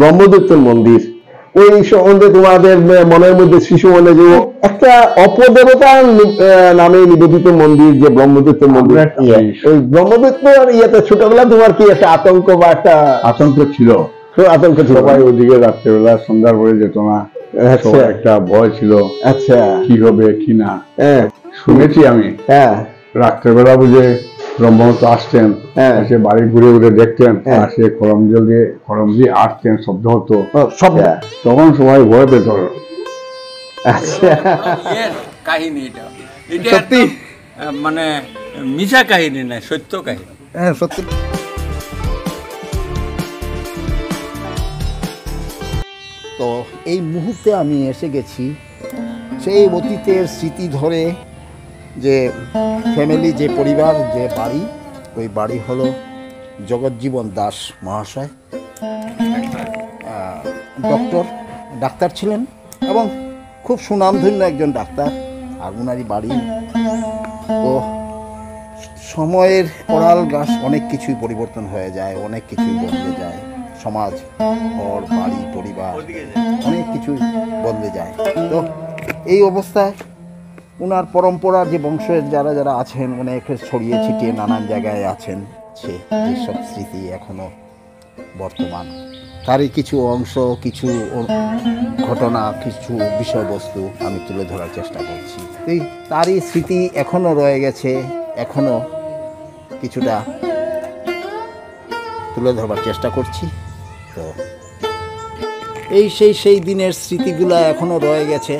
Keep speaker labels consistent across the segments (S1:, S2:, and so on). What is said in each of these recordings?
S1: ব্রহ্মদৈত্যের মন্দির, ওই সম্বন্ধে তোমাদের মনের মধ্যে শিশু মনে যে একটা অপদেবতার নামে নিবেদিত মন্দির যে ব্রহ্মদৈত্যের মন্দির, ওই ব্রহ্মদৈত্য ইয়েতে ছোটবেলা তোমার কি একটা আতঙ্ক বা একটা
S2: আতঙ্ক ছিল?
S1: আতঙ্ক ছিল,
S2: সবাই ওদিকে রাত্রেবেলা সন্ধ্যার পরে যেত না, একটা ভয় ছিল। আচ্ছা, কি হবে কি না। শুনেছি আমি রাত্রেবেলা বুঝে ব্রহ্মদত্ত আসতেন, এসে বাড়ি ঘুরে ঘুরে দেখতেন, আর সে খরম দিয়ে আসতেন, শব্দ হতো, তখন সবাই ভয় পেত।
S3: আচ্ছা, কাহিনী এটা সত্যি, মানে মিছা কাহিনী না, সত্য কাহিনী।
S4: হ্যাঁ, সত্যি। তো এই মুহূর্তে আমি এসে গেছি সেই অতীতের স্মৃতি ধরে, যে ফ্যামিলি, যে পরিবার, যে বাড়ি, ওই বাড়ি হলো জগৎজীবন দাস মহাশয়, ডাক্তার ছিলেন এবং খুব সুনামধন্য একজন ডাক্তার, আর উনারই বাড়ি। তো সময়ের করাল গাছ অনেক কিছুই পরিবর্তন হয়ে যায়, অনেক কিছুই বদলে যায়, সমাজ, ঘর, বাড়ি, পরিবার, অনেক কিছুই বদলে যায়। তো এই অবস্থায় ওনার পরম্পরার যে বংশের যারা যারা আছেন, অনেক ছড়িয়ে ছিটিয়ে নানান জায়গায় আছেন, যেসব স্মৃতি এখনো বর্তমান, তারই কিছু অংশ, কিছু ঘটনা, কিছু বিষয়বস্তু আমি তুলে ধরার চেষ্টা করছি। এই তারই স্মৃতি এখনো রয়ে গেছে, এখনো কিছুটা তুলে ধরবার চেষ্টা করছি। তো এই সেই দিনের স্মৃতিগুলো এখনো রয়ে গেছে।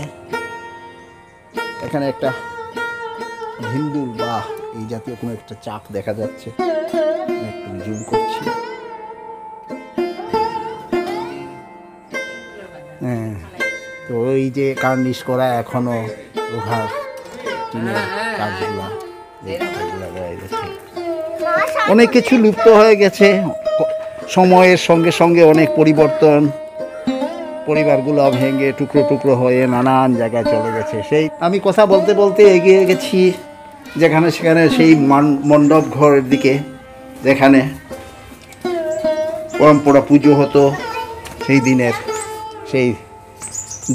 S4: এখানে একটা হিন্দুর বা এই জাতীয় কোনো একটা চাপ দেখা যাচ্ছে, একটু জুম করছি। হ্যাঁ, তো ওই যে কার্নিশ করা এখনো লোহার টিনের কাজগুলা রয়ে গেছে। অনেক কিছু লুপ্ত হয়ে গেছে, সময়ের সঙ্গে সঙ্গে অনেক পরিবর্তন, পরিবারগুলো ভেঙে টুকরো টুকরো হয়ে নানান জায়গায় চলে গেছে। সেই আমি কথা বলতে বলতে এগিয়ে গেছি যেখানে সেখানে সেই মণ্ডপ ঘরের দিকে, যেখানে পরম্পরা পুজো হতো, সেই দিনের সেই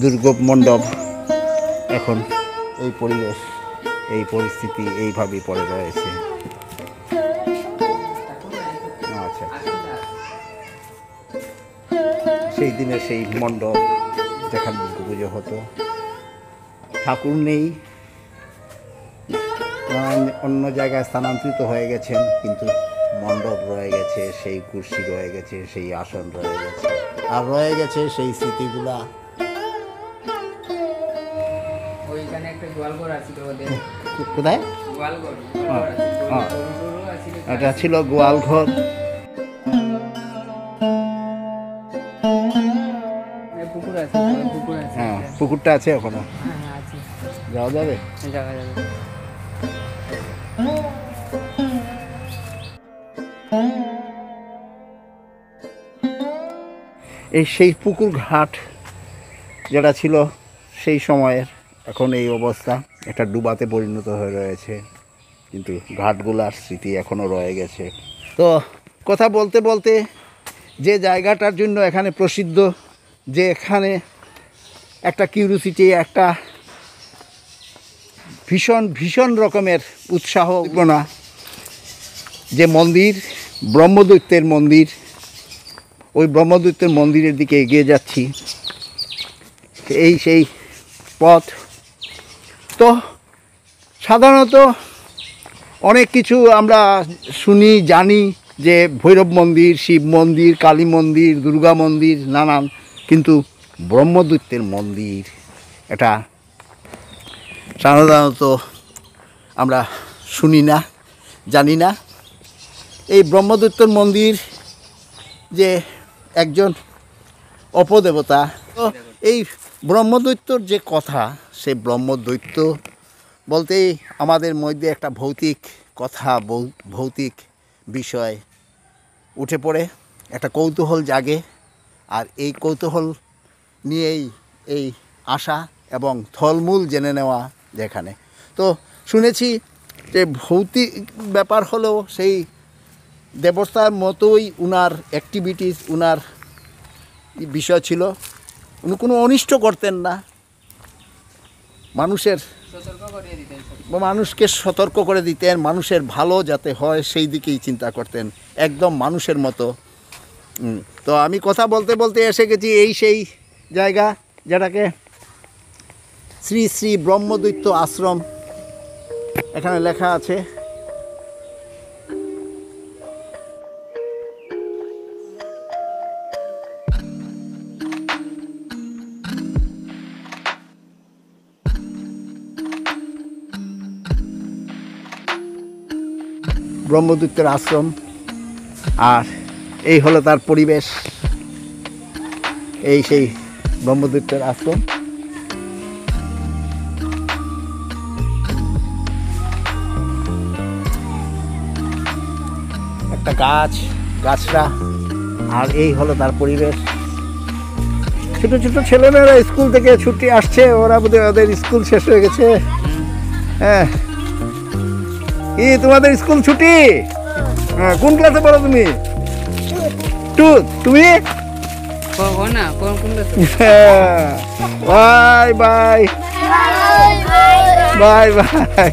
S4: দুর্গা মণ্ডপ, এখন এই পরিবেশ, এই পরিস্থিতি এইভাবেই পড়ে রয়েছে। আচ্ছা, সেই দিনে সেই মণ্ডপ যেখানে দুর্গা পুজো হতো, ঠাকুর নেই, অন্য জায়গায় স্থানান্তরিত হয়ে গেছেন, কিন্তু মণ্ডপ রয়ে গেছে, সেই কুর্সি রয়ে গেছে, সেই আসন রয়ে গেছে, আর রয়ে গেছে সেই স্মৃতিগুলা। কোথায়? এটা ছিল গোয়ালঘর। হ্যাঁ, পুকুরটা আছে ওখানে, যাওয়া যাবে। এই সেই পুকুর ঘাট যেটা ছিল সেই সময়ের, এখন এই অবস্থা, এটা ডুবাতে পরিণত হয়ে রয়েছে, কিন্তু ঘাটগুলার স্মৃতি এখনও রয়ে গেছে। তো কথা বলতে বলতে যে জায়গাটার জন্য এখানে প্রসিদ্ধ, যে এখানে একটা কিউরিওসিটি, একটা ভীষণ ভীষণ রকমের উৎসাহ, না, যে মন্দির, ব্রহ্মদৈত্যের মন্দির, ওই ব্রহ্মদৈত্যের মন্দিরের দিকে এগিয়ে যাচ্ছি। এই সেই পথ। তো সাধারণত অনেক কিছু আমরা শুনি, জানি, যে ভৈরব মন্দির, শিব মন্দির, কালী মন্দির, দুর্গা মন্দির, নানান, কিন্তু ব্রহ্মদৈত্যের মন্দির এটা সাধারণত আমরা শুনি না, জানি না। এই ব্রহ্মদৈত্যের মন্দির যে একজন অপদেবতা, এই ব্রহ্মদৈত্যর যে কথা, সেই ব্রহ্মদৈত্য বলতেই আমাদের মধ্যে একটা ভৌতিক কথা, ভৌতিক বিষয় উঠে পড়ে, একটা কৌতূহল জাগে, আর এই কৌতূহল নিয়েই এই আশা এবং থলমূল জেনে নেওয়া। যেখানে তো শুনেছি যে ভৌতিক ব্যাপার হলেও সেই দেবতার মতোই উনার অ্যাক্টিভিটিস, উনার বিষয় ছিল। উনি কোনো অনিষ্ট করতেন না, মানুষকে সতর্ক করে দিতেন, মানুষের ভালো যাতে হয় সেই দিকেই চিন্তা করতেন, একদম মানুষের মতো। তো আমি কথা বলতে বলতে এসে গেছি এই সেই জায়গা যেটাকে শ্রী শ্রী ব্রহ্মদৈত্য আশ্রম এখানে লেখা আছে। ব্রহ্মদৈত্যের আশ্রম, আর এই হলো তার পরিবেশ। এই সেই ব্রহ্মদৈত্যের আশ্রম। একটা গাছরা, আর এই হলো তার পরিবেশ। ছোট ছোট ছেলেমেয়েরা স্কুল থেকে ছুটি আসছে, ওরা বোধহয় ওদের স্কুল শেষ হয়ে গেছে। হ্যাঁ, কি তোমাদের স্কুল ছুটি? হ্যাঁ, কোন ক্লাসে পড়ো তুমি? তুমি? Bye bye bye bye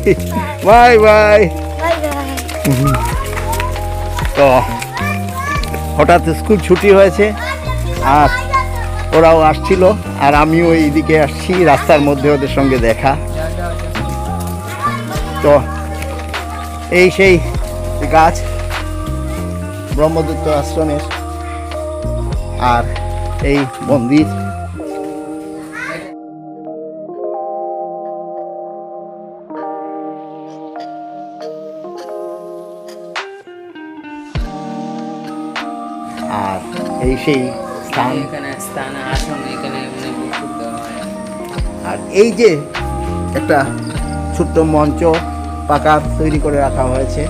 S4: bye bye. তো হঠাৎ স্কুল ছুটি হয়েছে আর ওরাও আসছিল, আর আমিও এইদিকে আসছি, রাস্তার মধ্যে ওদের সঙ্গে দেখা। তো এই সেই গাছ ব্রহ্মদৈত্য আশ্রমের, আর এই মন্দির। আর এই সেই স্থান, আর এই যে একটা ছোট্ট মঞ্চ পাকা তৈরি করে রাখা হয়েছে,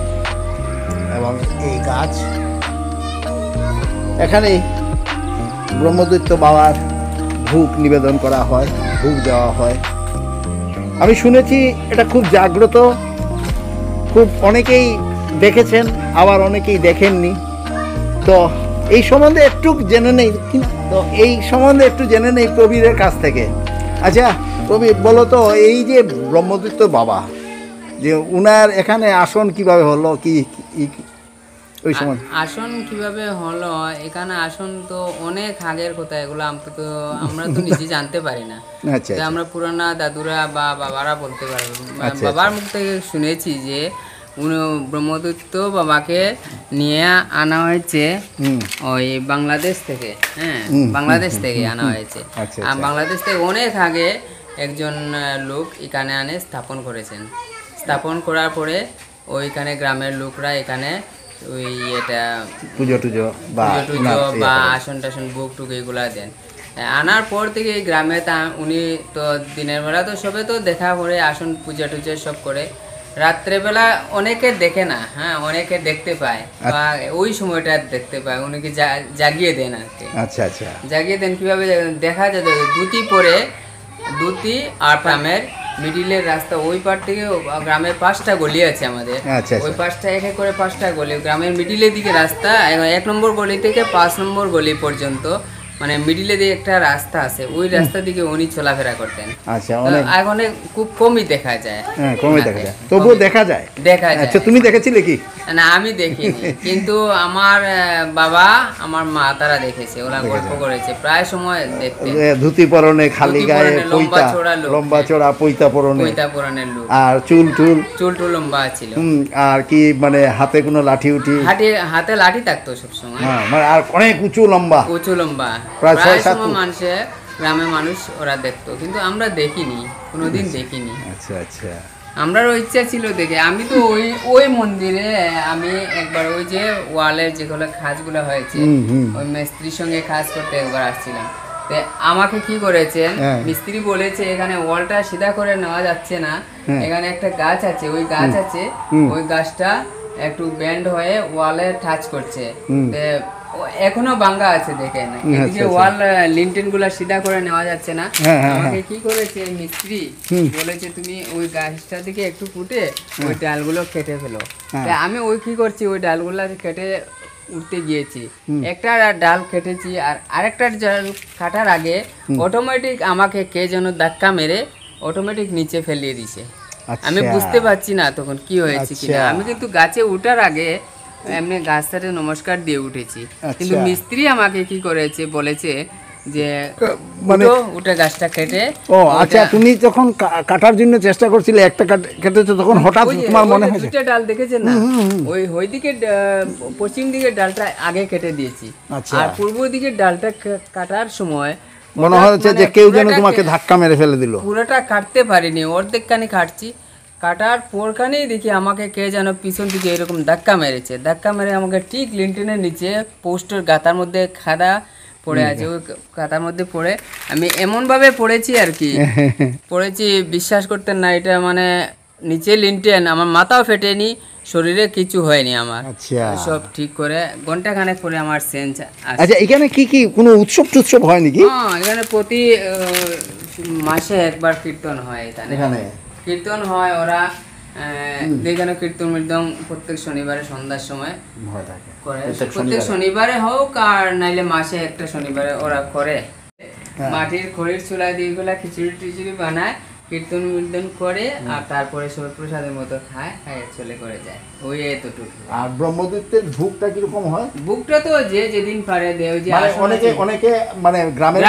S4: এবং এই গাছ, এখানে ব্রহ্মদৈত্য বাবার ভোগ নিবেদন করা হয়, ভোগ দেওয়া হয়। আমি শুনেছি এটা খুব জাগ্রত, খুব অনেকেই দেখেছেন, আবার অনেকেই দেখেননি। তো এই সম্বন্ধে একটু জেনে নেই, তো এই সম্বন্ধে একটু জেনে নেই প্রবীরের কাছ থেকে। আচ্ছা প্রবীর, বলো তো, এই যে ব্রহ্মদৈত্য বাবা, যে উনার এখানে আসন কিভাবে হলো, কি ওই সময়
S5: আসন কিভাবে হলো? এখানে আসন তো অনেক আগের কথা, এগুলো আমরা তো নিজে জানতে পারি না।
S4: আচ্ছা,
S5: আমরা পুরানা দাদুরা বা বাবারা বলতে পারবো। বাবার মুখ থেকে শুনেছি যে উনি ব্রহ্মদৈত্য বাবাকে নিয়ে আনা হয়েছে ওই বাংলাদেশ থেকে। হ্যাঁ, বাংলাদেশ থেকে আনা হয়েছে। আর বাংলাদেশ থেকে অনেক আগে একজন লোক এখানে আনে স্থাপন করেছেন। স্থাপন করার পরে ওইখানে গ্রামের লোকরা এখানে ওই এটা
S4: পুজো টুজো
S5: বা আসন টাসন বুক টুক এগুলা দেন। আনার পর থেকে এই গ্রামে উনি তো দিনের বেলা তো সবে তো দেখা করে আসন পূজা টুজা সব করে, রাত্রেবেলা অনেকে দেখে না। হ্যাঁ, অনেকে দেখতে পায়, বা ওই সময়টা দেখতে পায়, উনিকে জাগিয়ে দেন আর কি।
S4: আচ্ছা আচ্ছা,
S5: জাগিয়ে দেন কিভাবে দেখা যায়? ধুতি পরে, ধুতি আর গ্রামের মিডিলের রাস্তা, ওই পার থেকে গ্রামের 5টা গলি আছে আমাদের। ওই 5টা এক এক করে 5টা গলি, গ্রামের মিডিলের দিকে রাস্তা, 1 নম্বর গলি থেকে 5 নম্বর গলি পর্যন্ত, মানে মিডিলে দিয়ে একটা রাস্তা আছে, ওই রাস্তা দিকে উনি চলাফেরা করতেন।
S4: আচ্ছা,
S5: এখন খুব কমই দেখা যায়।
S4: হ্যাঁ, কমই দেখা যায়, তবুও দেখা যায়। আচ্ছা, তুমি দেখেছিলে কি?
S5: না, আমি দেখিনি, কিন্তু আমার বাবা আমার মা তারা দেখেছে, ওরা গল্প করেছে প্রায় সময় দেখতে।
S4: ধুতি পরনে, খালি গায়ে, লম্বা চড়া পৈতা পরনে
S5: লোক,
S4: আর চুল
S5: লম্বা ছিল।
S4: আর কি মানে হাতে কোনো লাঠি উঠি?
S5: হাতে লাঠি থাকতো সবসময়।
S4: মানে আর অনেক উঁচু লম্বা প্রায় 6-7
S5: মানুষে গ্রামের মানুষ ওরা দেখতো, কিন্তু আমরা দেখিনি, কোনোদিন দেখিনি।
S4: আচ্ছা আচ্ছা,
S5: আমরাও ইচ্ছা ছিল দেখে। আমি তো ওই মন্দিরে আমি একবার ওই যে ওয়ালের যেগুলো খাজগুলো হয়েছে, ওই মিস্ত্রির সঙ্গে কাজ করতে একবার আসছিলাম। আমাকে কি করেছেন, মিস্ত্রি বলেছে এখানে ওয়ালটা সিধা করে নেওয়া যাচ্ছে না, এখানে একটা গাছ আছে, ওই গাছ আছে, ওই গাছটা একটু ব্যান্ড হয়ে ওয়ালে টাচ করছে, এখনো ভাঙা আছে, দেখেন এদিকে ওয়াল লিন্টেন গুলা সিধা করে নেওয়া যাচ্ছে না। আমাকে কি করেছে মিস্ত্রি বলেছে, তুমি ওই গাছটা দিকে একটু ফুটে ওই ডালগুলো কেটে ফেলো। আমি ওই কি করছি, ওই ডালগুলা কেটে উঠতে গিয়েছি, একটা ডাল কেটেছি, আর আরেকটা ডাল কাটার আগে অটোমেটিক আমাকে কে যেন ধাক্কা মেরে অটোমেটিক নিচে ফেলিয়ে দিছে। আমি বুঝতে পারছি না তখন কি হয়েছে কিনা। আমি কিন্তু গাছে উঠার আগে এমনি গাছটাতে নমস্কার দিয়ে উঠেছি, কিন্তু মিস্ত্রি আমাকে কি করেছে বলেছে যে মানে উঠে গাছটা কেটে।
S4: ও আচ্ছা, তুমি যখন কাটার জন্য চেষ্টা করছিলে, একটা কেটেছো, তখন হঠাৎ তোমার মনে হয়েছে
S5: দুটো ডাল দেখেছেন না, ওই দিকে পশ্চিম দিকের ডালটা আগে কেটে দিয়েছি, আর পূর্ব দিকের ডালটা কাটার সময়
S4: মনে হয়েছে যে কেউ যেন তোমাকে ধাক্কা মেরে ফেলে দিল।
S5: পুরোটা কাটতে পারিনি, অর্ধেকখানি কাটছি, কাটার পরখানেই দেখি আমাকে কে যেন পিছন দিকে এরকম ধাক্কা মেরেছে। ধাক্কা মেরে আমাকে ঠিক লিন্টনের নিচে পোস্টের গাতার মধ্যে খাদা পড়ে আছে, ওই কাতার মধ্যে পড়ে আমি এমনভাবে পড়েছি আর কি, পড়েছি বিশ্বাস করতেন না। এটা মানে নিচে লিন্টেন, আমার মাথাও ফেটেনি, শরীরে কিছু হয়নি আমার।
S4: আচ্ছা,
S5: সব ঠিক করে ঘন্টা খানেক পরে আমার সেন্স আসে।
S4: আচ্ছা, এখানে কি কি কোনো উৎসব টুৎসব হয় নাকি?
S5: হ্যাঁ, এখানে প্রতি মাসে একবার কীর্তন হয়। এখানে কীর্তন হয়, ওরা যেখানে কীর্তন মৃদং প্রত্যেক শনিবারে সন্ধ্যার সময় করে, প্রত্যেক শনিবারে হোক আর নাইলে মাসে একটা শনিবারে ওরা করে। মাটির খড়ির চুলা দিয়ে গুলা খিচুড়ি টিচুড়ি বানায়, কীর্তন মীর্তন করে, আর তারপরে সবাই প্রসাদের মতো খায়, খায় চলে করে যায়, ওই এতটুকু।
S4: আর ব্রহ্মদৈত্যের ভোগটা কিরকম হয়?
S5: ভোগটা তো যে যেদিন পারে দেয়, ওই যে
S4: অনেকে মানে গ্রামের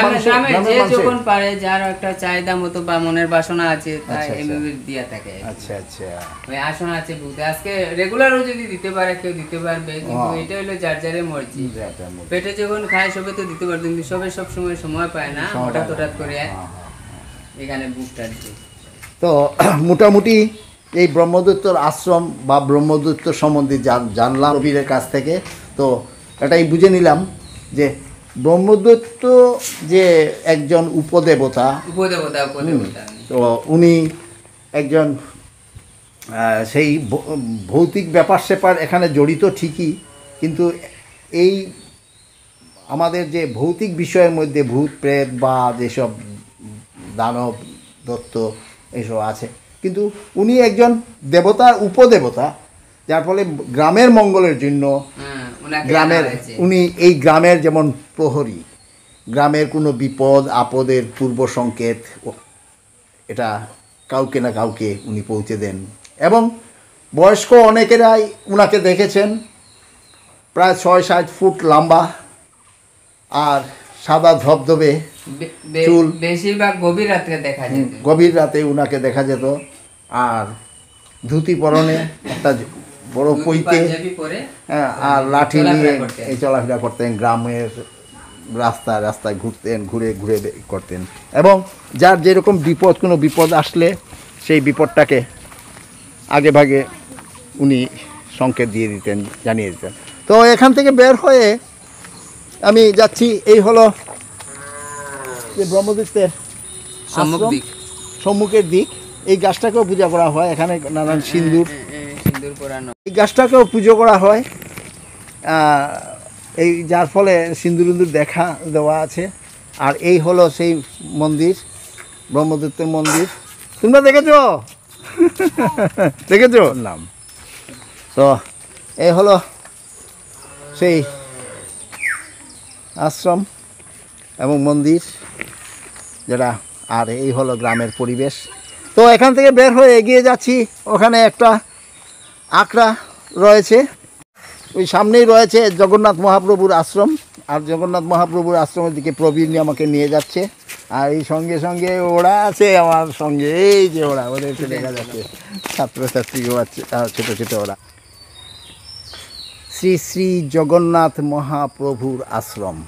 S5: যে যখন পারে, যার একটা চাহিদা মতো বা মনের বাসনা আছে তাই এমনি দিয়া থাকে।
S4: আচ্ছা আচ্ছা,
S5: ওই আসনা আছে ভোগটা, আজকে রেগুলারও যদি দিতে পারে কেউ দিতে পারবে, কিন্তু এটা হলো যার যারের মর্জি। পেটে যখন খায় সবে তো দিতে পারবে, কিন্তু সবে সব সময় পায় না, হঠাৎ হঠাৎ করে এখানে বুকটা দিতে।
S4: তো মোটামুটি এই ব্রহ্মদৈত্যর আশ্রম বা ব্রহ্মদৈত্য সম্বন্ধে জানলাম রবিরের কাছ থেকে। তো এটাই বুঝে নিলাম যে ব্রহ্মদৈত্য যে একজন উপদেবতা, তো উনি একজন সেই ভৌতিক ব্যাপার স্যাপার এখানে জড়িত ঠিকই, কিন্তু এই আমাদের যে ভৌতিক বিষয়ের মধ্যে ভূত প্রেত বা যেসব দানব দত্ত এসব আছে, কিন্তু উনি একজন দেবতার উপদেবতা, যার ফলে গ্রামের মঙ্গলের জন্য উনি এই গ্রামের যেমন প্রহরী, গ্রামের কোনো বিপদ আপদের পূর্ব সংকেত এটা কাউকে না কাউকে উনি পৌঁছে দেন। এবং বয়স্ক অনেকেরাই উনাকে দেখেছেন, প্রায় 6-7 ফুট লম্বা আর সাদা ধবধবে চুল,
S5: বেশিরভাগ গভীর রাতে দেখা যেত,
S4: গভীর রাতে উনাকে দেখা যেত। আর ধুতি পরনে, একটা বড় পইতে, হ্যাঁ, আর লাঠি নিয়ে এই চলাফেরা করতেন, গ্রামের রাস্তায় ঘুরে করতেন। এবং যার যেরকম বিপদ, কোনো বিপদ আসলে সেই বিপদটাকে আগে ভাগে উনি সংকেত দিয়ে দিতেন, জানিয়ে দিতেন। তো এখান থেকে বের হয়ে আমি যাচ্ছি, এই হলো যে ব্রহ্মদৈত্যের সম্মুখের দিক। এই গাছটাকেও পূজা করা হয়, এখানে নানান সিন্দুর পরানো, এই গাছটাকেও পুজো করা হয়, এই যার ফলে সিন্দুর দেখা দেওয়া আছে। আর এই হলো সেই মন্দির, ব্রহ্মদৈত্যের মন্দির। তোমরা দেখেছো নাম? তো এই হলো সেই আশ্রম এবং মন্দির যেটা। আর এই হলো গ্রামের পরিবেশ। তো এখান থেকে বের হয়ে এগিয়ে যাচ্ছি, ওখানে একটা আখড়া রয়েছে, ওই সামনেই রয়েছে জগন্নাথ মহাপ্রভুর আশ্রম। আর জগন্নাথ মহাপ্রভুর আশ্রমের দিকে প্রবীণ আমাকে নিয়ে যাচ্ছে, আর এই সঙ্গে সঙ্গে ওরা আছে আমার সঙ্গে, এই যে ওদেরকে দেখা যাচ্ছে, ছাত্রছাত্রীও আছে ছোটো ছোটো ওরা। শ্রী শ্রী জগন্নাথ মহাপ্রভুর আশ্রম।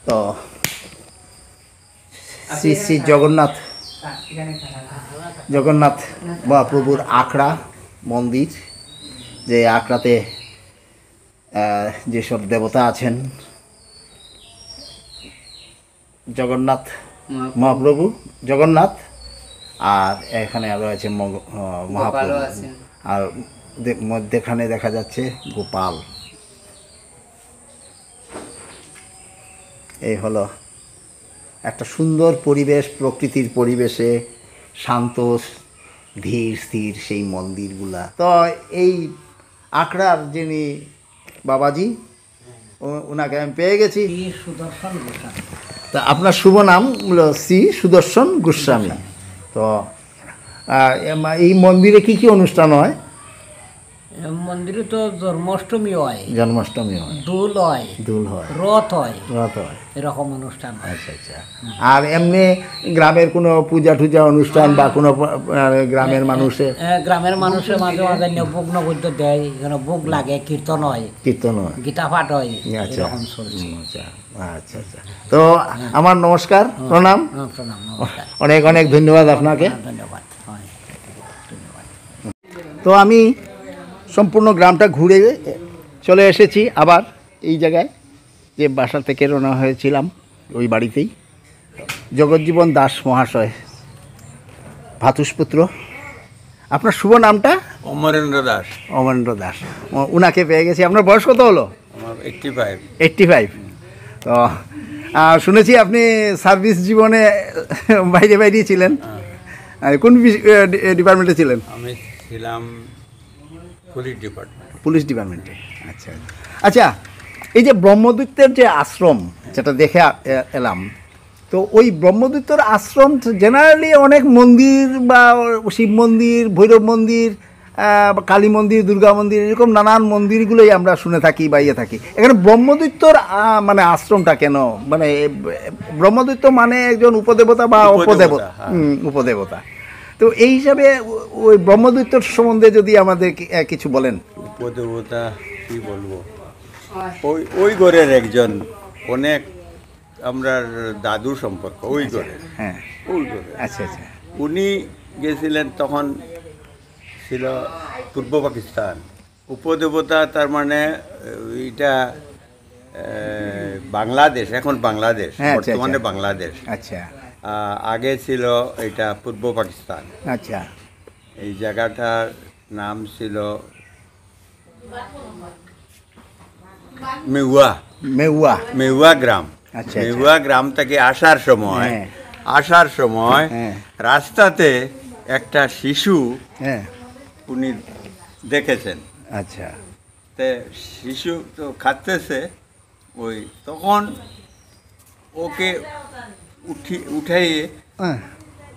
S4: তো শ্রী শ্রী জগন্নাথ মহাপ্রভুর আখড়া মন্দির, যে আখড়াতে যেসব দেবতা আছেন, জগন্নাথ মহাপ্রভু জগন্নাথ, আর এখানে রয়েছে মহাপ্রভু, আর মধ্যেখানে দেখা যাচ্ছে গোপাল। এই হলো একটা সুন্দর পরিবেশ, প্রকৃতির পরিবেশে শান্ত ধীর স্থির সেই মন্দিরগুলা। তো এই আখড়ার যিনি বাবাজি, ওনাকে আমি পেয়ে গেছি।
S6: সুদর্শন গোস্বামী।
S4: তা আপনার শুভ নাম হলো শ্রী সুদর্শন গোস্বামী। তো এই মন্দিরে কি কি অনুষ্ঠান হয়?
S6: মন্দিরে তো জন্মাষ্টমী হয়,
S4: জন্মাষ্টমী হয়,
S6: দোল হয়, রথ হয়, এরকম অনুষ্ঠান হয়।
S4: আচ্ছা আচ্ছা। আর এমনি গ্রামের কোনো পূজা টুজা অনুষ্ঠান বা কোনো গ্রামের মানুষের
S6: মাঝে মাঝে ভোগ নৈবেদ্য দেয়, এখানে ভোগ লাগে, কীর্তন হয়, গীতা পাঠ হয়, এরকম চলছে।
S4: আচ্ছা আচ্ছা। তো আমার নমস্কার, প্রণাম, অনেক অনেক ধন্যবাদ আপনাকে।
S6: ধন্যবাদ।
S4: তো আমি সম্পূর্ণ গ্রামটা ঘুরে চলে এসেছি আবার এই জায়গায় যে বাসা থেকে রওনা হয়েছিলাম, ওই বাড়িতেই। জগজ্জীবন দাস মহাশয়, ভাতুষপুত্র। আপনার শুভ নামটা?
S3: অমরেন্দ্র দাস।
S4: অমরেন্দ্র দাস, উনাকে পেয়ে গেছি। আপনার বয়স কত হলো?
S3: আমার 85।
S4: 85। তো শুনেছি আপনি সার্ভিস জীবনে বাইরে বাইরে ছিলেন। কোন ডিপার্টমেন্টে ছিলেন?
S3: আমি ছিলাম
S4: পুলিশ ডিপার্টমেন্টে। আচ্ছা আচ্ছা। এই যে ব্রহ্মদৈত্যের যে আশ্রম, যেটা দেখে এলাম, তো ওই ব্রহ্মদৈত্যের আশ্রম জেনারেলি অনেক মন্দির বা শিব মন্দির, ভৈরব মন্দির, কালী মন্দির, দুর্গা মন্দির, এরকম নানান মন্দিরগুলোই আমরা শুনে থাকি বা ইয়ে থাকি। এখানে ব্রহ্মদৈত্যর মানে আশ্রমটা কেন? মানে ব্রহ্মদৈত্য মানে একজন উপদেবতা বা উপদেবতা। তো এই হিসাবে ওই ব্রহ্মদৈত্যর সম্বন্ধে যদি আমাদের কিছু বলেন।
S3: উপদেবতা কি বলবো, ওই ঘরের একজন, অনেক আমরা দাদু সম্পর্ক ওই ঘরের।
S4: হ্যাঁ,
S3: ওই ঘরে।
S4: আচ্ছা আচ্ছা।
S3: উনি গেছিলেন, তখন ছিল পূর্ব পাকিস্তান। উপদেবতা তার মানে এটা বাংলাদেশ, এখন বাংলাদেশ, বর্তমানে বাংলাদেশ।
S4: আচ্ছা।
S3: আগে ছিল এটা পূর্ব পাকিস্তান।
S4: আচ্ছা।
S3: এই জায়গাটার নাম ছিল মেউয়া গ্রাম। মেউয়া গ্রাম থেকে আসার সময় রাস্তাতে একটা শিশু উনি দেখেছেন।
S4: আচ্ছা।
S3: তে শিশু তো খাচ্ছে, ওই তখন ওকে উঠাইয়ে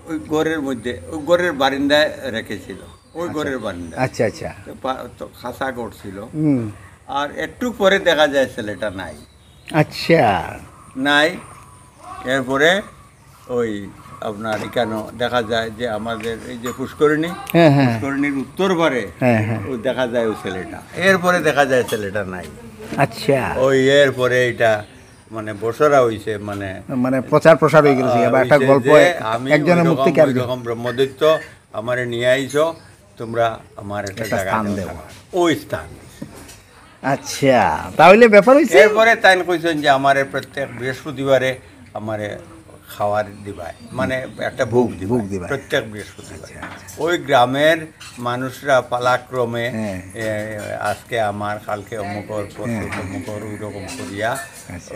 S3: ওই ঘরের মধ্যে, ওই ঘরের বারিন্দায় রেখেছিল, ওই ঘরের বারিন্দা।
S4: আচ্ছা আচ্ছা।
S3: তো খাসা করছিল, আর একটু পরে দেখা যায় ছেলেটা নাই।
S4: আচ্ছা।
S3: নাই, এরপরে ওই আপনার এখানে দেখা যায় যে আমাদের এই যে পুষ্করিণীর উত্তর পারে ওই দেখা যায় ওই ছেলেটা, এরপরে দেখা যায় ছেলেটা নাই।
S4: আচ্ছা।
S3: ওই এরপরে এটা মানে বছরা হইছে,
S4: মানে প্রচার প্রসার হয়ে গেছে। একটা গল্প, একজনের মুক্তি কার
S3: এরকম ব্রহ্মদৈত্য আমারে নিয়ে আইছো, তোমরা আমার একটা জায়গা দেও, ওই স্থান।
S4: আচ্ছা, তাহলে ব্যাপার হইছে।
S3: এরপরে তাই কইছেন যে আমারে প্রত্যেক বৃহস্পতিবারে আমারে খাওয়ার দিবায়, মানে একটা ভোগ দিবায় প্রত্যেক বৃহস্পতিবার। ওই গ্রামের মানুষরা পালাক্রমে আজকে আমার, কালকে অমুকর, পরশু অমুকর, ওই রকম করিয়া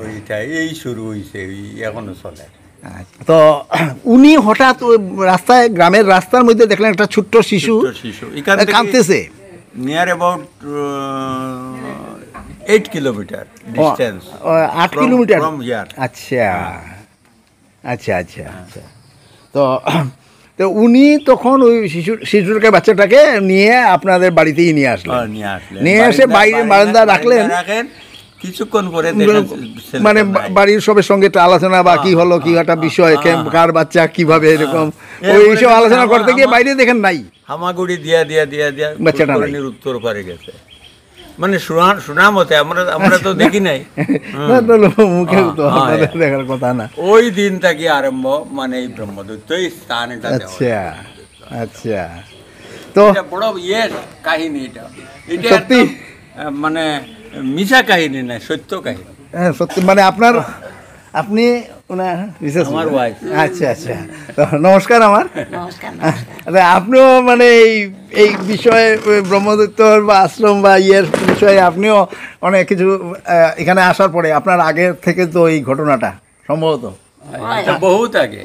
S3: ওইটা এই শুরু হয়েছে, এখনো চলে।
S4: তো উনি হঠাৎ ওই রাস্তায়, গ্রামের রাস্তার মধ্যে দেখলেন একটা ছোট্ট শিশু কাঁদতেছে।
S3: Near about 8 kilometre distance.
S4: 8 kilometre.
S3: আচ্ছা
S4: আচ্ছা আচ্ছা আচ্ছা। তো উনি তখন ওই শিশুটাকে, বাচ্চাটাকে নিয়ে আপনাদের বাড়িতেই নিয়ে আসলেন। নিয়ে এসে বাইরে বারান্দা রাখলেন।
S3: কিছুক্ষণ পরে
S4: মানে বাড়ির সবের সঙ্গে একটা আলোচনা বা কি হলো, কি একটা বিষয়, কার বাচ্চা কিভাবে, এরকম ওইসব আলোচনা করতে গিয়ে বাইরে দেখেন নাই,
S3: হামাগুড়ি দিয়া বাচ্চাটা উত্তর পারে গেছে। মানে শোনা মতে, আমরা তো দেখি নাই,
S4: মুখে দেখার কথা না।
S3: ওই দিন থেকে আরম্ভ, মানে এই ব্রহ্মদৈত্য স্থান এটা।
S4: আচ্ছা আচ্ছা। তো
S3: বড় কাহিনী এটা, সত্যি মানে মিছা কাহিনী না, সত্য কাহিনী।
S4: হ্যাঁ সত্যি। মানে আপনি
S3: আমার ওয়াইফ।
S4: আচ্ছা আচ্ছা। নমস্কার। আপনিও মানে এই বিষয়ে, ব্রহ্মদৈত্যর বা আশ্রম বা ইয়ের বিষয়ে আপনিও অনেক কিছু, এখানে আসার পরে আপনার আগের থেকে তো এই ঘটনাটা সম্ভবত
S3: বহুত আগে।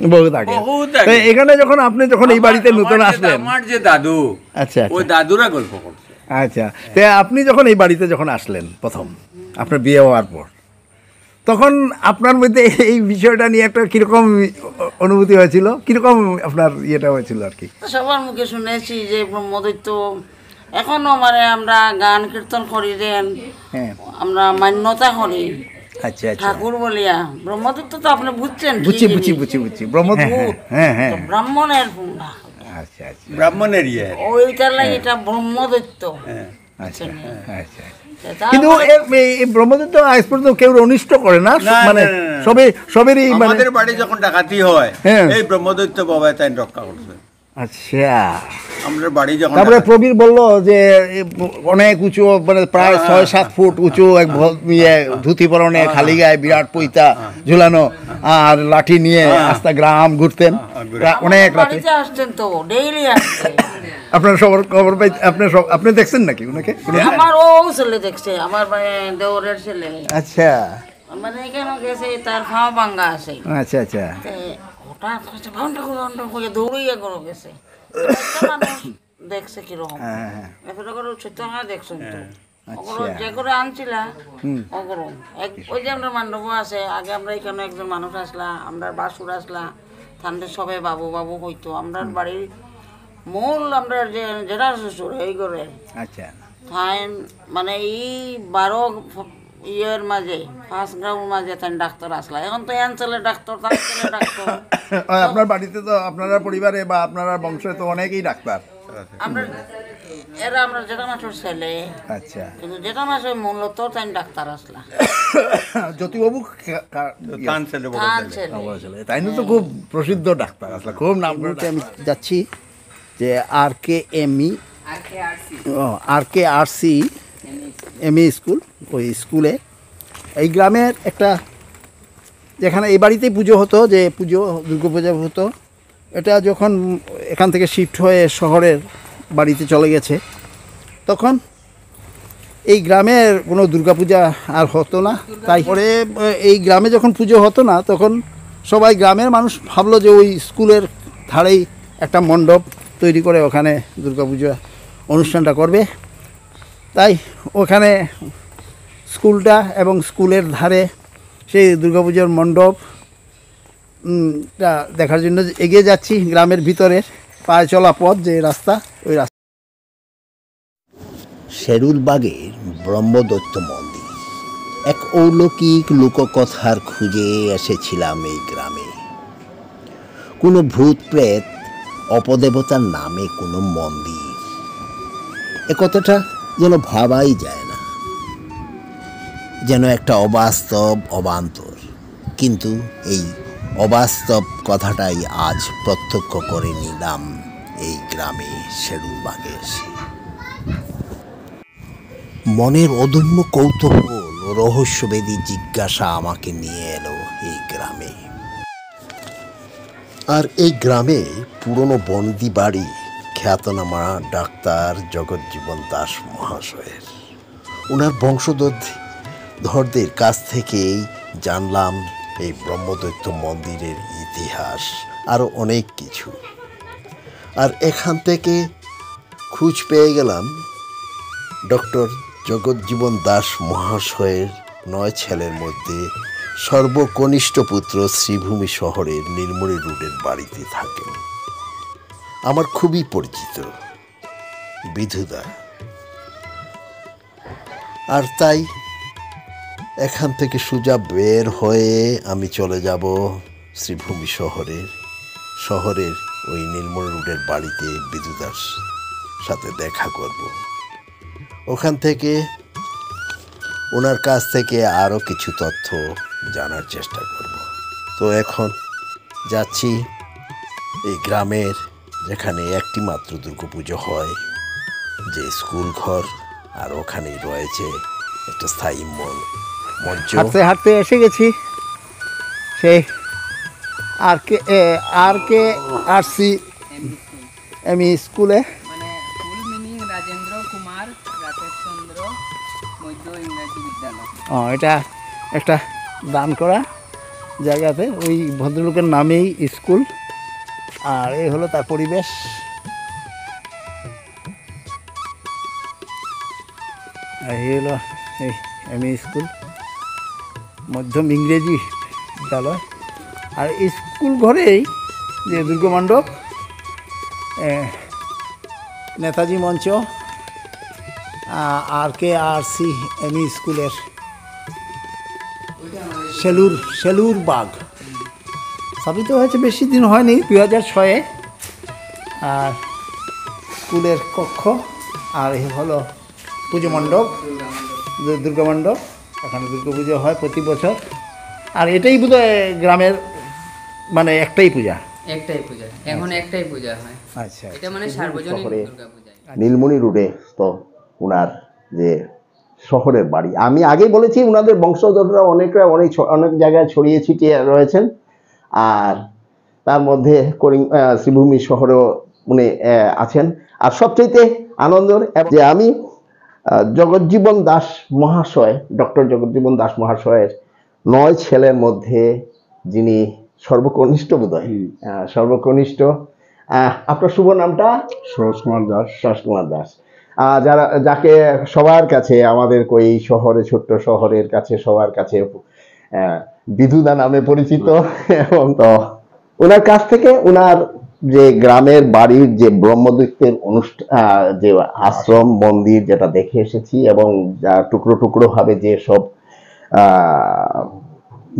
S4: এখানে যখন আপনি এই বাড়িতে নতুন আসলেন,
S3: আমার যে দাদু,
S4: আচ্ছা,
S3: ওই দাদুরা গল্প করছে।
S4: আচ্ছা, তো আপনি যখন এই বাড়িতে যখন আসলেন প্রথম আপনার বিয়ে হওয়ার পর, তখন আপনার মধ্যে এই বিষয়টা নিয়ে একটা কীরকম অনুভূতি হয়েছিল, কীরকম আপনার ইয়েটা হয়েছিল আর কি?
S7: সবার মুখে শুনেছি যে ব্রহ্মদৈত্য এখনো মানে আমরা গান কীর্তন করি দেন, আমরা মান্যতা করি।
S4: আচ্ছা আচ্ছা,
S7: ঠাকুর বলিয়া ব্রহ্মদৈত্য তো আপনি বুঝছেন?
S4: বুঝছি ব্রহ্মদৈত্য, হ্যাঁ
S7: ব্রাহ্মণের।
S4: আচ্ছা আচ্ছা,
S3: ব্রাহ্মণের ইয়ে
S7: ওইটার লাগে এটা ব্রহ্মদৈত্য।
S4: আচ্ছা আচ্ছা, কিন্তু এই ব্রহ্মদৈত্য আজ পর্যন্ত কেউ অনিষ্ট করে না, মানে সবেরই
S3: আমাদের বাড়ি যখন ডাকাতি হয় এই ব্রহ্মদৈত্য বাবা তাই রক্ষা করছে।
S4: আচ্ছা,
S3: আমাদের বাড়ি যখন
S4: তারপরে প্রবীর বললো যে অনেক উঁচু, মানে প্রায় 6-7 ফুট উঁচু এক ধুতি পরনে খালি গায়ে বিরাট পৈতা ঝুলানো আর লাঠি নিয়ে আস্তা গ্রাম ঘুরতেন অনেক রাতে।
S7: আসতেন তো ডেইলি আসতেন।
S4: আপনার সবার খবর পাই, আপনি দেখছেন নাকি ওনাকে?
S7: আমার ও ছেলে দেখছে, আমার দেওরের ছেলে।
S4: আচ্ছা,
S7: মানে এখানে গেছে তার খাওয়া ভাঙ্গা আছে।
S4: আচ্ছা আচ্ছা,
S7: হঠাৎ করছে ঘন্টা করে দৌড়িয়ে করে গেছে। দেখছে কিরকম এতটা করে ছোট দেখছেন তো, যে করে আনছিলা ওগুলো ওই যে আমরা মান্ডব আছে আগে, আমরা এখানে একজন মানুষ আসলা, আমরা বাসুর আসলা, ঠান্ডা সবাই বাবু বাবু হইতো। আমরা বাড়ির মূল আমরা যেটা শ্বশুর এই করে।
S4: আচ্ছা,
S7: ফাইন মানে এই 12 ইয়ের মাঝে 5 গ্রামের মাঝে তাই ডাক্তার আসলা। এখন তো অঞ্চলের ডাক্তার, ডাক্তার
S4: আপনার বাড়িতে তো আপনারা পরিবারে বা আপনারা বংশে তো অনেকেই ডাক্তার।
S7: আমরা এরা আমরা যেটা মাসের ছেলে।
S4: আচ্ছা,
S7: কিন্তু যেটা মাসের মূলত তাই ডাক্তার আসলা।
S4: জ্যোতিবাবু তাই তো খুব প্রসিদ্ধ ডাক্তার আসলা, খুব নাম। আমি যাচ্ছি যে RKRC এমই স্কুল, ওই স্কুলে এই গ্রামের একটা, যেখানে এই বাড়িতেই পুজো হতো, যে দুর্গা পূজা হতো। এটা যখন এখান থেকে শিফট হয়ে শহরের বাড়িতে চলে গেছে, তখন এই গ্রামের কোনো দুর্গাপূজা আর হতো না। তারপরে এই গ্রামে যখন পুজো হতো না, তখন সবাই গ্রামের মানুষ ভাবলো যে ওই স্কুলের ধারেই একটা মণ্ডপ তৈরি করে ওখানে দুর্গাপূজা অনুষ্ঠানটা করবে। তাই ওখানে স্কুলটা এবং স্কুলের ধারে সেই দুর্গাপূজার মণ্ডপ দেখার জন্য এগিয়ে যাচ্ছি। গ্রামের ভিতরের পায়ে চলা পথ, যে রাস্তা, ওই রাস্তা।
S8: শেরুলবাগের ব্রহ্মদৈত্য মন্দির, এক অলৌকিক লোককথার খুঁজে এসেছিলাম এই গ্রামে। কোনো ভূত প্রেত অপদেবতার নামে কোনো মন্দির, এ কথাটা যেন ভাবাই যায় না, যেন একটা অবাস্তব অবান্তর। কিন্তু এই অবাস্তব কথাটাই আজ প্রত্যক্ষ করে নিলাম এই গ্রামে শেরুলবাগে এসে। মনের অদম্য কৌতূহল ও রহস্যবেদী জিজ্ঞাসা আমাকে নিয়ে এলো এই গ্রামে। আর এই গ্রামে পুরনো বন্দি বাড়ি খ্যাতনামা ডাক্তার জগৎজীবন দাস মহাশয়ের। ওনার বংশধরদের কাছ থেকেই জানলাম এই ব্রহ্মদৈত্য মন্দিরের ইতিহাস, আরও অনেক কিছু। আর এখান থেকে খোঁজ পেয়ে গেলাম ডক্টর জগৎজীবন দাস মহাশয়ের 9 ছেলের মধ্যে সর্বকনিষ্ঠ পুত্র শ্রীভূমি শহরের নীলমণি রোডের বাড়িতে থাকেন আমার খুবই পরিচিত বিধুদা। আর তাই এখান থেকে সোজা বের হয়ে আমি চলে যাব শ্রীভূমি শহরের ওই নীলমণি রোডের বাড়িতে বিধুদার সাথে দেখা করব। ওখান থেকে ওনার কাছ থেকে আরও কিছু তথ্য জানার চেষ্টা করব। তো এখন যাচ্ছি এই গ্রামের, যেখানে একটি মাত্র দুর্গাপুজো হয়, যে স্কুল ঘর, আর ওখানেই রয়েছে একটা স্থায়ী মঞ্চ।
S4: হাঁটতে হাঁটতে এসে গেছি সেই RKRC এমই স্কুলে। এটা একটা দান করা জায়গাতে, ওই ভদ্রলোকের নামেই স্কুল, আর এই হলো তার পরিবেশ। আর এই হলো এই এমই স্কুল, মধ্যম ইংরেজি বিদ্যালয়। আর স্কুল ঘরেই যে দুর্গমণ্ডপ, নেতাজি মঞ্চ, RKRC এমই স্কুলের সেলুর বাগ সবই তো হয়েছে, বেশি দিন হয়নি, 2006-এ। আর স্কুলের কক্ষ, আর এই হলো পুজো মণ্ডপ, দুর্গা মণ্ডপ। এখানে দুর্গা পুজো হয় প্রতি বছর। আর এটাই বোধহয় গ্রামের মানে একটাই পূজা,
S5: এখন একটাই পূজা হয়।
S4: আচ্ছা,
S5: এটা মানে সার্বজনীন দুর্গা পূজা।
S1: নীলমণি রোডে তো উনার যে শহরের বাড়ি, আমি আগেই বলেছি উনাদের বংশধররা অনেক জায়গায় ছড়িয়ে ছিটিয়ে রয়েছেন। আর তার মধ্যে শ্রীভূমি শহরেও উনি আছেন। আর সবচেয়ে আনন্দের যে আমি জগজ্জীবন দাস মহাশয়, ডক্টর জগজ্জীবন দাস মহাশয়ের 9 ছেলের মধ্যে যিনি সর্বকনিষ্ঠ, বোধহয় সর্বকনিষ্ঠ। আপনার শুভ নামটা?
S2: সরোজ কুমার দাস।
S1: সরোজ কুমার দাস, যাকে সবার কাছে, আমাদের এই শহরে, ছোট্ট শহরের কাছে সবার কাছে বিধুদা নামে পরিচিত। এবং তো ওনার কাছ থেকে ওনার যে গ্রামের বাড়ির যে ব্রহ্মদৈত্যের যে আশ্রম মন্দির যেটা দেখে এসেছি, এবং টুকরো টুকরো ভাবে যে সব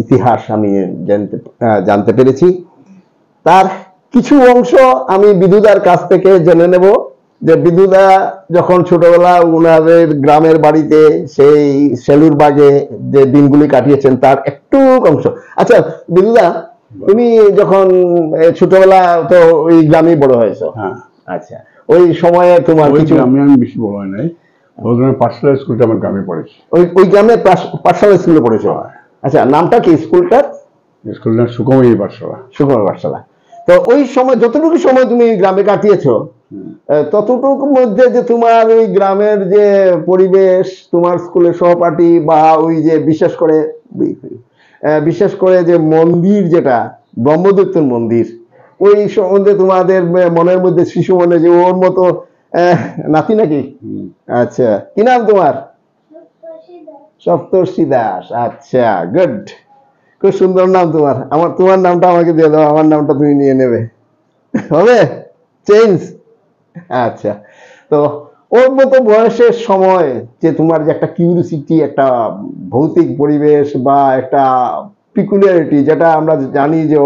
S1: ইতিহাস আমি জানতে পেরেছি, তার কিছু অংশ আমি বিধুদার কাছ থেকে জেনে নেব। যে বিধুদা যখন ছোটবেলা উনাদের গ্রামের বাড়িতে সেই সেলুর বাগে যে দিনগুলি কাটিয়েছেন তার একটু অংশ। আচ্ছা বিধুদা, তুমি যখন ছোটবেলা তো ওই গ্রামেই বড় হয়েছো?
S2: হ্যাঁ।
S1: আচ্ছা, ওই সময়ে তোমার কিছু?
S2: আমি বেশি বড় হয় নাই, ওই গ্রামে পাঠশালা স্কুলটা আমার গ্রামে পড়েছি।
S1: ওই গ্রামে পাঠশালা স্কুলে পড়েছো? আচ্ছা, নামটা কি স্কুলটার?
S2: স্কুলটা সুকুমারী পাঠশালা।
S1: সুকুমারী পাঠশালা। তো ওই সময় যতটুকু সময় তুমি গ্রামে কাটিয়েছো, ততটুকুর মধ্যে যে তোমার ওই গ্রামের যে পরিবেশ, তোমার স্কুলের সহপাঠী, বা ওই যে বিশেষ করে যে মন্দির, যেটা ব্রহ্মদৈত্যের মন্দির, ওই সম্বন্ধে তোমাদের মনের মধ্যে শিশু মনে যে ওর মতো নাতি নাকি? আচ্ছা, কি নাম তোমার? সপ্তর্ষি দাস। আচ্ছা, গুড, খুব সুন্দর নাম তোমার। তোমার নামটা আমাকে দিয়ে দাও, আমার নামটা তুমি নিয়ে নেবে, হবে চেঞ্জ? আচ্ছা, তো ওর মতো বয়সের সময় যে তোমার যে একটা কিউরিওসিটি, একটা ভৌতিক পরিবেশ বা একটা পিকুলিয়ারিটি, যেটা আমরা জানি যে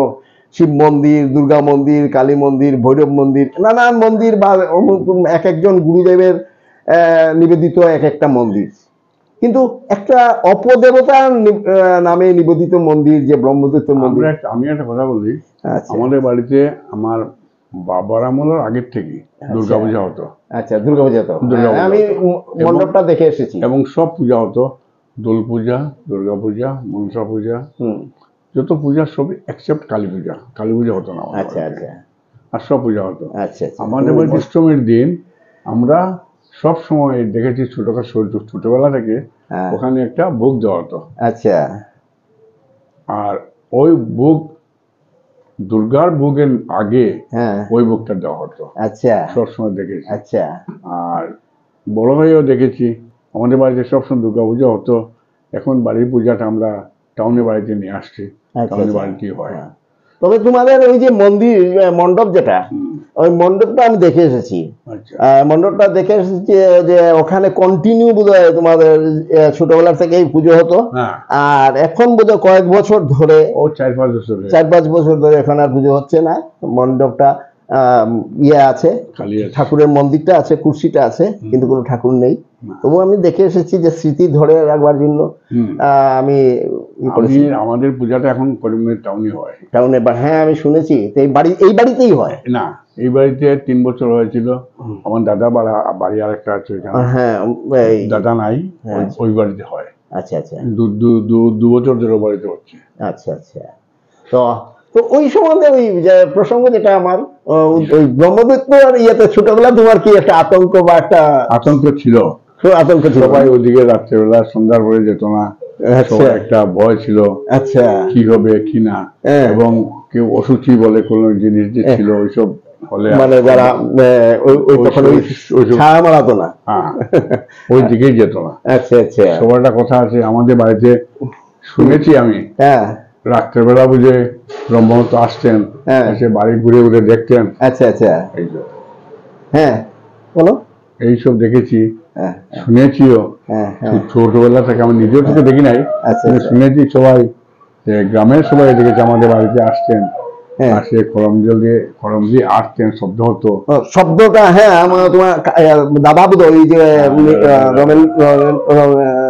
S1: শিব মন্দির, দুর্গা মন্দির, কালী মন্দির, ভৈরব মন্দির, নানান মন্দির, বা এক একজন গুরুদেবের নিবেদিত এক একটা মন্দির, কিন্তু একটা অপদেবতার নামে নিবেদিত মন্দির, যে ব্রহ্মদৈত্য মন্দির।
S2: আমি একটা কথা বলি, আমাদের বাড়িতে আমার বাবার আমলের আগের থেকে দুর্গাপূজা হতো।
S1: আচ্ছা, দুর্গাপূজা হতো, আমি মণ্ডপটা দেখে এসেছি।
S2: এবং সব পূজা হতো, দোল পূজা, দুর্গা পূজা, মনসা পূজা, যত পূজা সবই এক্সেপ্ট কালী পূজা। কালী পূজা হতো না।
S1: আচ্ছা আচ্ছা,
S2: আর সব পূজা হতো।
S1: আচ্ছা,
S2: আমাদের বাড়িতে অষ্টমীর দিন আমরা সব সময় দেখেছি ছোটবেলা থেকে ওখানে একটা ভোগ দেওয়া হতো।
S1: আচ্ছা, আর
S2: ওই ভোগ দুর্গার ভোগের আগে ওই ভোগটা দেওয়া হতো।
S1: আচ্ছা,
S2: সবসময় দেখেছি।
S1: আচ্ছা,
S2: আর বড় হয়েও দেখেছি আমাদের বাড়িতে সবসময় দুর্গা পূজা হতো। এখন বাড়ির পূজাটা আমরা টাউনের বাড়িতে নিয়ে আসছি, টাউনের বাড়িতেই হয়।
S1: তবে তোমাদের ওই যে মন্দির মণ্ডপ, যেটা ওই মণ্ডপটা আমি দেখে এসেছি। মণ্ডপটা দেখে এসেছি যে ওখানে কন্টিনিউ বোধহয় তোমাদের ছোটবেলা থেকেই পুজো হতো। আর এখন বোধহয় কয়েক বছর ধরে, 4-5 বছর ধরে এখন আর পুজো হচ্ছে না। মণ্ডপটা আছে, ঠাকুরের মন্দিরটা আছে, কুর্সিটা আছে, কিন্তু কোনো ঠাকুর নেই। তবু আমি দেখে এসেছি যে স্মৃতি ধরে রাখবার জন্য আমি
S2: আমাদের পূজাটা এখন করিমগঞ্জ টাউনে হয়।
S1: টাউনে? হ্যাঁ, আমি শুনেছি। এই বাড়িতেই হয়
S2: না? এই বাড়িতে 3 বছর হয়েছিল। আমার দাদা বাড়ি আরেকটা আছে,
S1: হ্যাঁ,
S2: দাদা নাই, ওই বাড়িতে হয়।
S1: আচ্ছা আচ্ছা,
S2: 2 বছর ধরে বাড়িতে হচ্ছে।
S1: আচ্ছা আচ্ছা, তো ওই সম্বন্ধে ওই প্রসঙ্গ যেটা আমার ওই ব্রহ্মদৈত্য আর ইয়েতে ছোটবেলা তোমার কি একটা আতঙ্ক বা একটা?
S2: আতঙ্ক ছিল, সবাই ওদিকে রাত্রেবেলা সন্ধ্যার পরে যেত না, একটা ভয় ছিল। আচ্ছা, কি হবে কি না, এবং কেউ অসুচি বলে কোন জিনিস যে ছিল, ওইসব
S1: মানে যারা ওই তখন ওই ছায়া মারাতো না,
S2: ওই দিকেই যেত না।
S1: আচ্ছা আচ্ছা।
S2: সবার একটা কথা আছে আমাদের বাড়িতে, শুনেছি আমি, রাত্রেবেলা বুঝে ব্রহ্মদত্ত আসতেন, এসে বাড়ি ঘুরে ঘুরে দেখতেন।
S1: আচ্ছা আচ্ছা। হ্যাঁ বলো।
S2: এইসব দেখেছি, শুনেছিও। ছোটবেলা থেকে আমি নিজেও থেকে দেখি নাই, শুনেছি সবাই, গ্রামের সবাই দেখেছি আমাদের বাড়িতে আসতেন, আসে খরম দিয়ে আসতেন, শব্দ হতো।
S1: শব্দটা হ্যাঁ তোমার দাদা বোধ ওই যে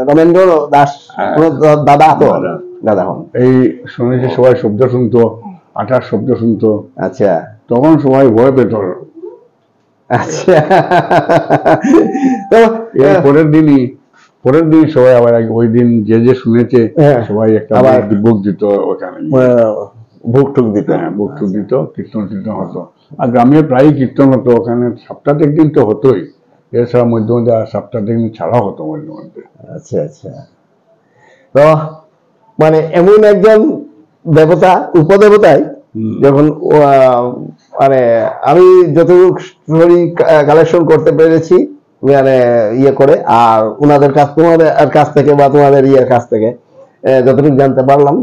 S1: রমেন্দ্র দাস দাদা তো দাদা হন,
S2: এই শুনেছি সবাই শব্দ শুনতো, আটার শব্দ শুনতো।
S1: আচ্ছা।
S2: তখন সবাই ভয় পেত।
S1: আচ্ছা।
S2: পরের দিন সবাই আবার ওই দিন যে শুনেছে সবাই একটা বুক দিত, ওখানে
S1: ভোগ টুক দিত,
S2: ভোগ টুক দিত, কীর্তন হতো। আর গ্রামে প্রায় কীর্তন হতো, ওখানে সপ্তাহে একদিন তো হতোই, এছাড়া মধ্যে মধ্যে আর সপ্তাহে একদিন ছাড়া হতো মধ্যে মধ্যে।
S1: আচ্ছা আচ্ছা। তো মানে এমন একজন দেবতা, উপদেবতায় যখন মানে আমি যতটুকু কালেকশন করতে পেরেছি মানে ইয়ে করে, আর ওনাদের কাছ, তোমাদের কাছ থেকে বা তোমাদের ইয়ের কাছ থেকে যতটুকু জানতে পারলাম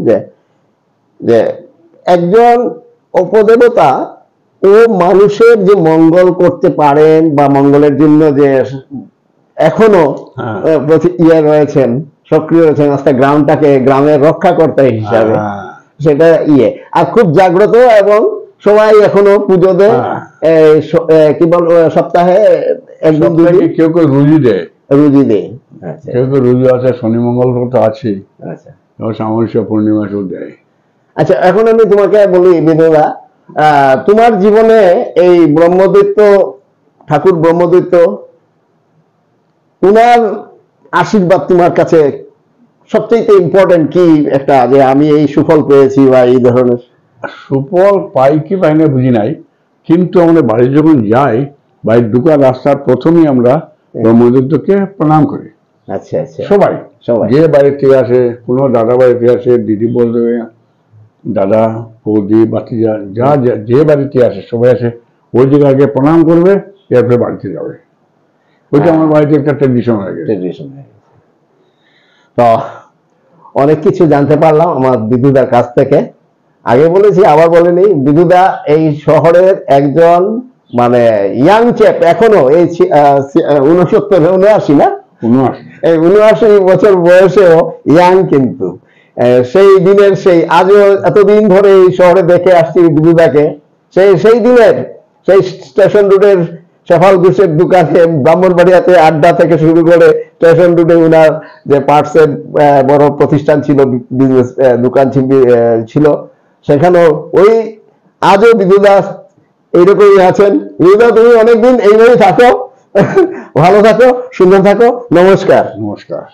S1: যে একজন উপদেবতা ও মানুষের যে মঙ্গল করতে পারেন বা মঙ্গলের জন্য যে এখনো ইয়ে রয়েছেন, সক্রিয় রয়েছেন, আজকে গ্রামের রক্ষাকর্তা হিসাবে, সেটা ইয়ে। আর খুব জাগ্রত, এবং সবাই এখনো পুজো দেয়, কি বল সপ্তাহে একদিন দুদিন,
S2: কেউ কেউ রুজি দেয়।
S1: কেউ
S2: কেউ রুজি আছে, শনি মঙ্গল তো আছে। আচ্ছা। অমাবস্যা পূর্ণিমা সব দেয়।
S1: আচ্ছা, এখন আমি তোমাকে বলি বিনোদা, তোমার জীবনে এই ব্রহ্মদৈত্য ঠাকুর, ব্রহ্মদৈত্য উনার আশীর্বাদ তোমার কাছে সবচেয়ে ইম্পর্টেন্ট কি একটা, যে আমি এই সুফল পেয়েছি বা এই ধরনের?
S2: সুফল পাই কি পাই না বুঝি নাই, কিন্তু আমাদের বাড়ি যখন যাই, বাড়ির ঢুকার রাস্তার প্রথমেই আমরা ব্রহ্মদৈত্যকে প্রণাম করি।
S1: আচ্ছা আচ্ছা।
S2: সবাই যে বাড়ি থেকে আসে, কোনো দাদা বাড়ি থেকে আসে, দিদি বলতে দাদা, বৌদি, বাতিজা, যে বাড়িতে আসে সবাই আসে, ওই জায়গায় আগে প্রণাম করবে, এরপরে বাড়িতে যাবে। ওইটা আমার বাড়িতে একটা ট্রেডিশন হয়ে গেছে।
S1: তো অনেক কিছু জানতে পারলাম আমার বিদুদার কাছ থেকে। আগে বলেছি, আবার বলিনি, বিদুদা এই শহরের একজন মানে ইয়াং চ্যাপ, এখনো এই 79 না, এই 79 বছর বয়সেও ইয়াং, কিন্তু সেই দিনের সেই আজও এতদিন ধরে এই শহরে দেখে আসছি বিদুদাকে, সেই দিনের সেই স্টেশন রোডের শেফাল ঘোষের দোকানে, ব্রাহ্মণবাড়িয়াতে আড্ডা থেকে শুরু করে স্টেশন রোডে উনার যে পার্টসের বড় প্রতিষ্ঠান ছিল, বিজনেস দোকান ছিল, সেখানেও ওই আজও বিদুদা এইরকমই আছেন। বিদুদা, তুমি অনেকদিন এইভাবেই থাকো, ভালো থাকো, সুন্দর থাকো। নমস্কার।
S2: নমস্কার।